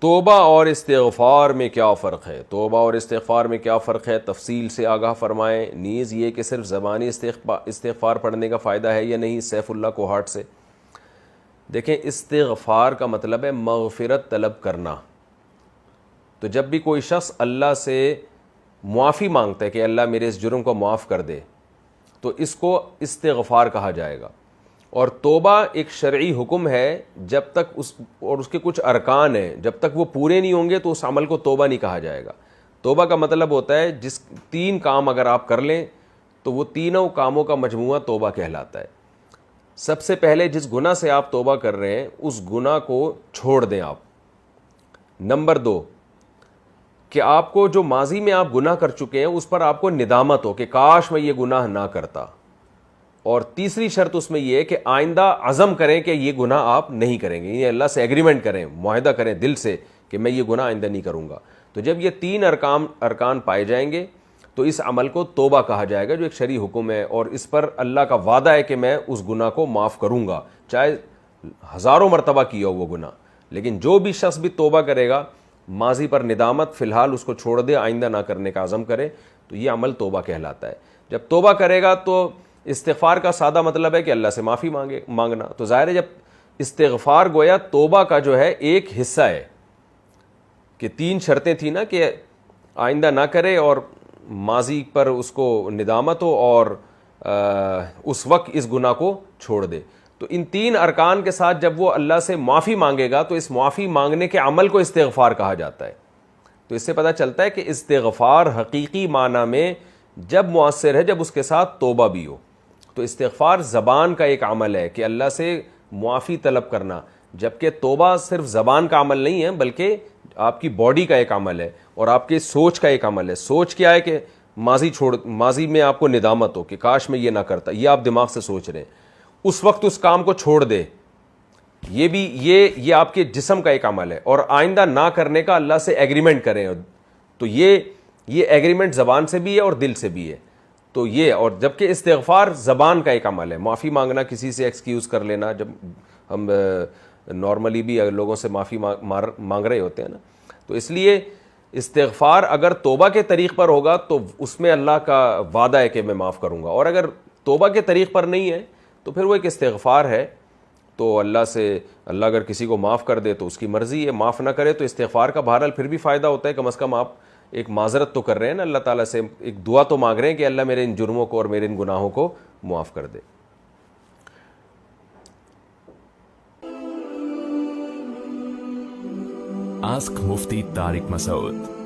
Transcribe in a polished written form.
توبہ اور استغفار میں کیا فرق ہے؟ توبہ اور استغفار میں کیا فرق ہے؟ تفصیل سے آگاہ فرمائیں۔ نیز یہ کہ صرف زبانی استغفار پڑھنے کا فائدہ ہے یا نہیں؟ سیف اللہ کوہاٹ سے۔ دیکھیں، استغفار کا مطلب ہے مغفرت طلب کرنا۔ تو جب بھی کوئی شخص اللہ سے معافی مانگتا ہے کہ اللہ میرے اس جرم کو معاف کر دے، تو اس کو استغفار کہا جائے گا۔ اور توبہ ایک شرعی حکم ہے، جب تک اس کے کچھ ارکان ہیں، جب تک وہ پورے نہیں ہوں گے تو اس عمل کو توبہ نہیں کہا جائے گا۔ توبہ کا مطلب ہوتا ہے جس 3 کام اگر آپ کر لیں تو وہ تینوں کاموں کا مجموعہ توبہ کہلاتا ہے۔ سب سے پہلے جس گناہ سے آپ توبہ کر رہے ہیں اس گناہ کو چھوڑ دیں آپ۔ نمبر 2، کہ آپ کو جو ماضی میں آپ گناہ کر چکے ہیں اس پر آپ کو ندامت ہو کہ کاش میں یہ گناہ نہ کرتا۔ اور تیسری شرط اس میں یہ ہے کہ آئندہ عزم کریں کہ یہ گناہ آپ نہیں کریں گے، یہ اللہ سے ایگریمنٹ کریں، معاہدہ کریں دل سے کہ میں یہ گناہ آئندہ نہیں کروں گا۔ تو جب یہ 3 ارکان پائے جائیں گے تو اس عمل کو توبہ کہا جائے گا، جو ایک شرعی حکم ہے، اور اس پر اللہ کا وعدہ ہے کہ میں اس گناہ کو معاف کروں گا، چاہے ہزاروں مرتبہ کیا ہو وہ گناہ۔ لیکن جو بھی شخص بھی توبہ کرے گا، ماضی پر ندامت فی الحال اس کو چھوڑ دے، آئندہ نہ کرنے کا عزم کرے، تو یہ عمل توبہ کہلاتا ہے۔ جب توبہ کرے گا تو استغفار کا سادہ مطلب ہے کہ اللہ سے معافی مانگنا۔ تو ظاہر ہے جب استغفار گویا توبہ کا جو ہے ایک حصہ ہے، کہ 3 شرطیں تھیں نا، کہ آئندہ نہ کرے اور ماضی پر اس کو ندامت ہو اور اس وقت اس گناہ کو چھوڑ دے۔ تو ان 3 ارکان کے ساتھ جب وہ اللہ سے معافی مانگے گا تو اس معافی مانگنے کے عمل کو استغفار کہا جاتا ہے۔ تو اس سے پتہ چلتا ہے کہ استغفار حقیقی معنی میں جب مؤثر ہے جب اس کے ساتھ توبہ بھی ہو۔ تو استغفار زبان کا ایک عمل ہے کہ اللہ سے معافی طلب کرنا، جبکہ توبہ صرف زبان کا عمل نہیں ہے بلکہ آپ کی باڈی کا ایک عمل ہے اور آپ کی سوچ کا ایک عمل ہے۔ سوچ کیا ہے کہ ماضی میں آپ کو ندامت ہو کہ کاش میں یہ نہ کرتا، یہ آپ دماغ سے سوچ رہے ہیں، اس وقت اس کام کو چھوڑ دے، یہ بھی یہ آپ کے جسم کا ایک عمل ہے، اور آئندہ نہ کرنے کا اللہ سے ایگریمنٹ کریں، تو یہ ایگریمنٹ زبان سے بھی ہے اور دل سے بھی ہے۔ تو یہ، اور جبکہ استغفار زبان کا ایک عمل ہے، معافی مانگنا، کسی سے ایکسکیوز کر لینا، جب ہم نارملی بھی لوگوں سے معافی مانگ رہے ہوتے ہیں نا، تو اس لیے استغفار اگر توبہ کے طریق پر ہوگا تو اس میں اللہ کا وعدہ ہے کہ میں معاف کروں گا، اور اگر توبہ کے طریق پر نہیں ہے تو پھر وہ ایک استغفار ہے۔ تو اللہ اگر کسی کو معاف کر دے تو اس کی مرضی ہے، معاف نہ کرے تو استغفار کا بہرحال پھر بھی فائدہ ہوتا ہے، کم از کم آپ ایک معذرت تو کر رہے ہیں نا اللہ تعالیٰ سے، ایک دعا تو مانگ رہے ہیں کہ اللہ میرے ان جرموں کو اور میرے ان گناہوں کو معاف کر دے۔ Ask Mufti Tariq Masood.